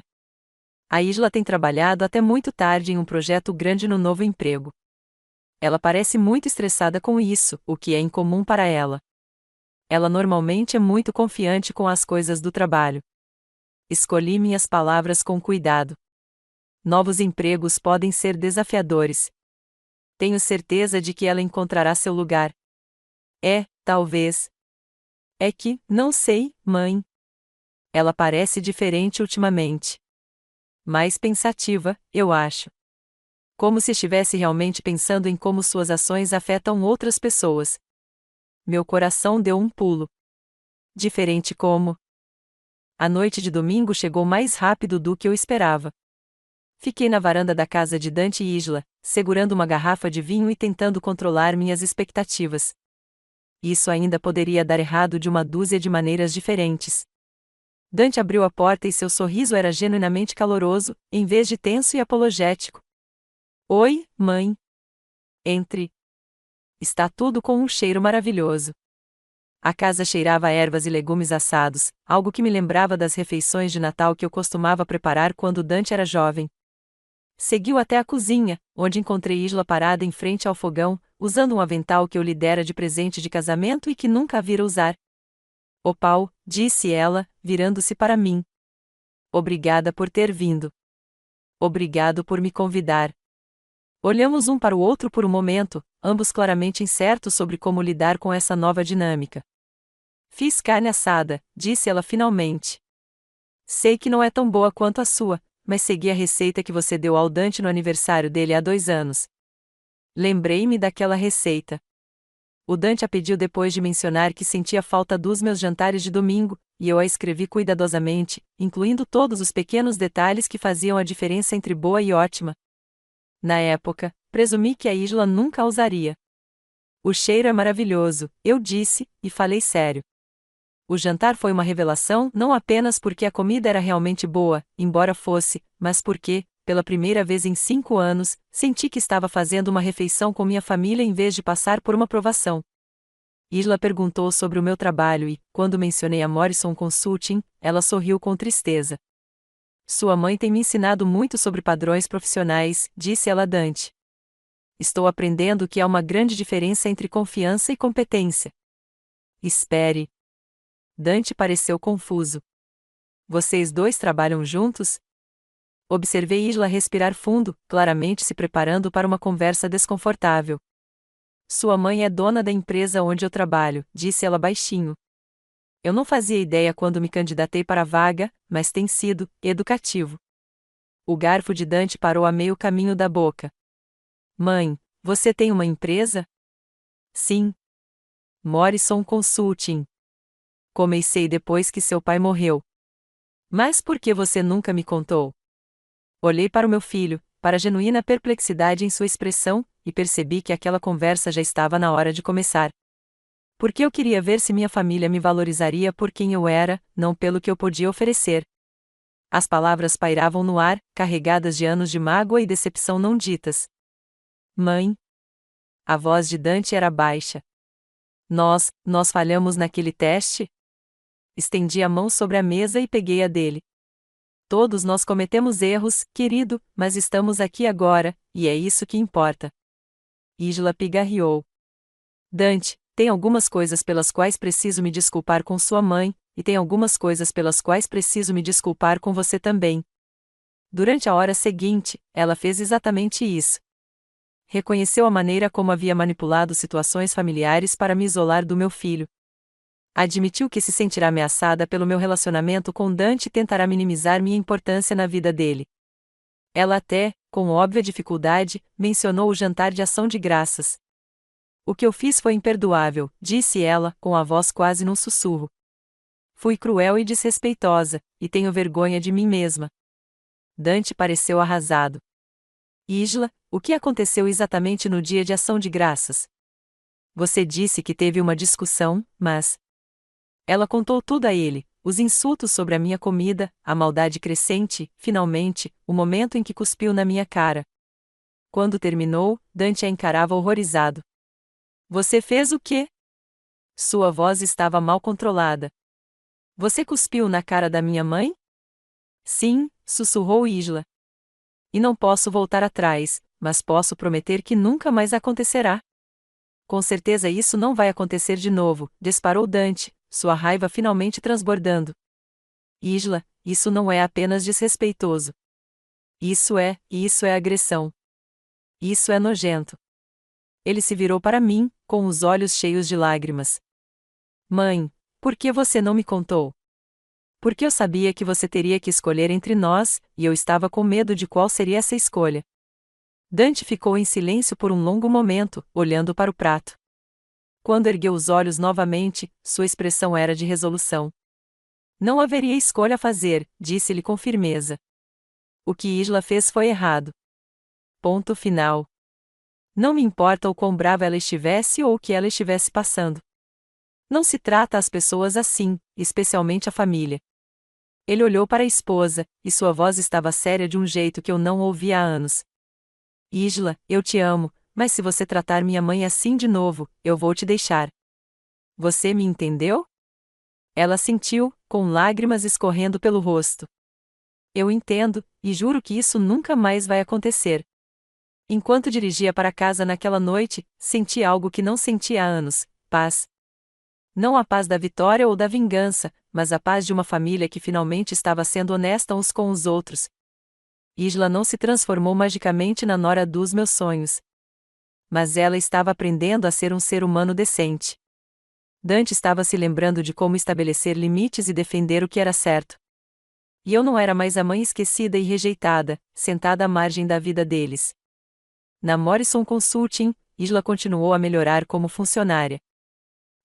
A Isla tem trabalhado até muito tarde em um projeto grande no novo emprego. Ela parece muito estressada com isso, o que é incomum para ela. Ela normalmente é muito confiante com as coisas do trabalho. Escolhi minhas palavras com cuidado. Novos empregos podem ser desafiadores. Tenho certeza de que ela encontrará seu lugar. Talvez. É que, não sei, mãe. Ela parece diferente ultimamente. Mais pensativa, eu acho. Como se estivesse realmente pensando em como suas ações afetam outras pessoas. Meu coração deu um pulo. Diferente como? A noite de domingo chegou mais rápido do que eu esperava. Fiquei na varanda da casa de Dante e Isla, segurando uma garrafa de vinho e tentando controlar minhas expectativas. Isso ainda poderia dar errado de uma dúzia de maneiras diferentes. Dante abriu a porta e seu sorriso era genuinamente caloroso, em vez de tenso e apologético. Oi, mãe. Entre. Está tudo com um cheiro maravilhoso. A casa cheirava a ervas e legumes assados, algo que me lembrava das refeições de Natal que eu costumava preparar quando Dante era jovem. Seguiu até a cozinha, onde encontrei Isla parada em frente ao fogão, usando um avental que eu lhe dera de presente de casamento e que nunca a vira usar. Opal, disse ela, virando-se para mim. Obrigada por ter vindo. Obrigado por me convidar. Olhamos um para o outro por um momento, ambos claramente incertos sobre como lidar com essa nova dinâmica. Fiz carne assada, disse ela finalmente. Sei que não é tão boa quanto a sua, mas segui a receita que você deu ao Dante no aniversário dele há 2 anos. Lembrei-me daquela receita. O Dante a pediu depois de mencionar que sentia falta dos meus jantares de domingo, e eu a escrevi cuidadosamente, incluindo todos os pequenos detalhes que faziam a diferença entre boa e ótima. Na época, presumi que a Isla nunca a usaria. O cheiro é maravilhoso, eu disse, e falei sério. O jantar foi uma revelação não apenas porque a comida era realmente boa, embora fosse, mas porque, pela primeira vez em 5 anos, senti que estava fazendo uma refeição com minha família em vez de passar por uma provação. Isla perguntou sobre o meu trabalho e, quando mencionei a Morrison Consulting, ela sorriu com tristeza. Sua mãe tem me ensinado muito sobre padrões profissionais, disse ela a Dante. Estou aprendendo que há uma grande diferença entre confiança e competência. Espere. Dante pareceu confuso. Vocês dois trabalham juntos? Observei Isla respirar fundo, claramente se preparando para uma conversa desconfortável. Sua mãe é dona da empresa onde eu trabalho, disse ela baixinho. Eu não fazia ideia quando me candidatei para a vaga, mas tem sido educativo. O garfo de Dante parou a meio caminho da boca. Mãe, você tem uma empresa? Sim. Morrison Consulting. Comecei depois que seu pai morreu. Mas por que você nunca me contou? Olhei para o meu filho, para a genuína perplexidade em sua expressão, e percebi que aquela conversa já estava na hora de começar. Porque eu queria ver se minha família me valorizaria por quem eu era, não pelo que eu podia oferecer. As palavras pairavam no ar, carregadas de anos de mágoa e decepção não ditas. Mãe. A voz de Dante era baixa. Nós falhamos naquele teste? Estendi a mão sobre a mesa e peguei a dele. Todos nós cometemos erros, querido, mas estamos aqui agora, e é isso que importa. Isla pigarreou. Dante, tem algumas coisas pelas quais preciso me desculpar com sua mãe, e tem algumas coisas pelas quais preciso me desculpar com você também. Durante a hora seguinte, ela fez exatamente isso. Reconheceu a maneira como havia manipulado situações familiares para me isolar do meu filho. Admitiu que se sentirá ameaçada pelo meu relacionamento com Dante e tentará minimizar minha importância na vida dele. Ela até, com óbvia dificuldade, mencionou o jantar de ação de graças. O que eu fiz foi imperdoável, disse ela, com a voz quase num sussurro. Fui cruel e desrespeitosa, e tenho vergonha de mim mesma. Dante pareceu arrasado. Isla, o que aconteceu exatamente no dia de ação de graças? Você disse que teve uma discussão, mas... Ela contou tudo a ele, os insultos sobre a minha comida, a maldade crescente, finalmente, o momento em que cuspiu na minha cara. Quando terminou, Dante a encarava horrorizado. Você fez o quê? Sua voz estava mal controlada. Você cuspiu na cara da minha mãe? Sim, sussurrou Isla. E não posso voltar atrás, mas posso prometer que nunca mais acontecerá. Com certeza isso não vai acontecer de novo, disparou Dante, sua raiva finalmente transbordando. Isla, isso não é apenas desrespeitoso. Isso é agressão. Isso é nojento. Ele se virou para mim, com os olhos cheios de lágrimas. Mãe, por que você não me contou? Porque eu sabia que você teria que escolher entre nós, e eu estava com medo de qual seria essa escolha. Dante ficou em silêncio por um longo momento, olhando para o prato. Quando ergueu os olhos novamente, sua expressão era de resolução. Não haveria escolha a fazer, disse-lhe com firmeza. O que Isla fez foi errado. Ponto final. Não me importa o quão brava ela estivesse ou o que ela estivesse passando. Não se trata as pessoas assim, especialmente a família. Ele olhou para a esposa, e sua voz estava séria de um jeito que eu não ouvia há anos. Isla, eu te amo, mas se você tratar minha mãe assim de novo, eu vou te deixar. Você me entendeu? Ela sentiu, com lágrimas escorrendo pelo rosto. Eu entendo, e juro que isso nunca mais vai acontecer. Enquanto dirigia para casa naquela noite, senti algo que não sentia há anos: paz. Não a paz da vitória ou da vingança, mas a paz de uma família que finalmente estava sendo honesta uns com os outros. Isla não se transformou magicamente na nora dos meus sonhos. Mas ela estava aprendendo a ser um ser humano decente. Dante estava se lembrando de como estabelecer limites e defender o que era certo. E eu não era mais a mãe esquecida e rejeitada, sentada à margem da vida deles. Na Morrison Consulting, Isla continuou a melhorar como funcionária.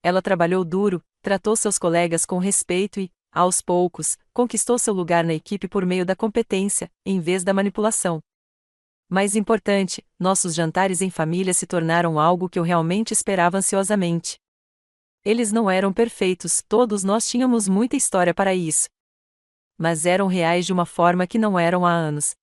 Ela trabalhou duro, tratou seus colegas com respeito e, aos poucos, conquistou seu lugar na equipe por meio da competência, em vez da manipulação. Mais importante, nossos jantares em família se tornaram algo que eu realmente esperava ansiosamente. Eles não eram perfeitos, todos nós tínhamos muita história para isso. Mas eram reais de uma forma que não eram há anos.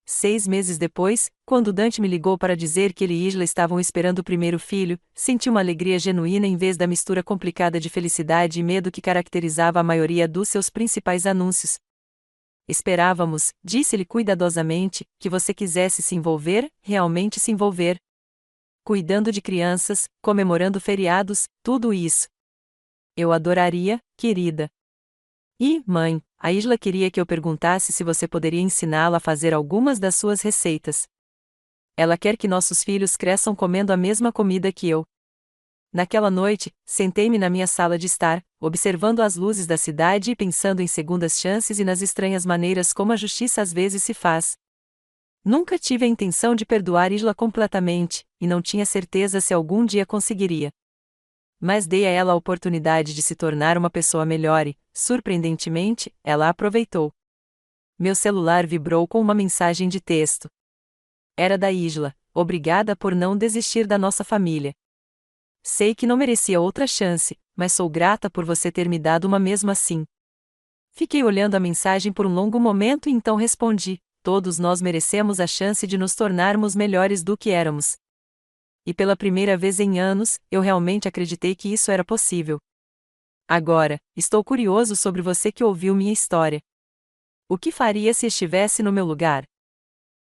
6 meses depois, quando Dante me ligou para dizer que ele e Isla estavam esperando o primeiro filho, senti uma alegria genuína em vez da mistura complicada de felicidade e medo que caracterizava a maioria dos seus principais anúncios. Esperávamos, disse-lhe cuidadosamente, que você quisesse se envolver, realmente se envolver. Cuidando de crianças, comemorando feriados, tudo isso. Eu adoraria, querida. E, mãe, a Isla queria que eu perguntasse se você poderia ensiná-la a fazer algumas das suas receitas. Ela quer que nossos filhos cresçam comendo a mesma comida que eu. Naquela noite, sentei-me na minha sala de estar, observando as luzes da cidade e pensando em segundas chances e nas estranhas maneiras como a justiça às vezes se faz. Nunca tive a intenção de perdoar Isla completamente, e não tinha certeza se algum dia conseguiria. Mas dei a ela a oportunidade de se tornar uma pessoa melhor e, surpreendentemente, ela a aproveitou. Meu celular vibrou com uma mensagem de texto. Era da Isla: obrigada por não desistir da nossa família. Sei que não merecia outra chance, mas sou grata por você ter me dado uma mesmo assim. Fiquei olhando a mensagem por um longo momento e então respondi: todos nós merecemos a chance de nos tornarmos melhores do que éramos. E pela primeira vez em anos, eu realmente acreditei que isso era possível. Agora, estou curioso sobre você que ouviu minha história. O que faria se estivesse no meu lugar?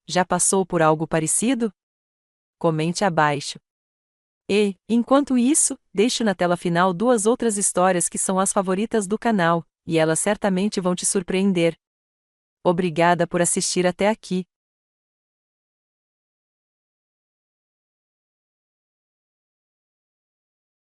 Já passou por algo parecido? Comente abaixo. E, enquanto isso, deixo na tela final 2 outras histórias que são as favoritas do canal, e elas certamente vão te surpreender. Obrigada por assistir até aqui.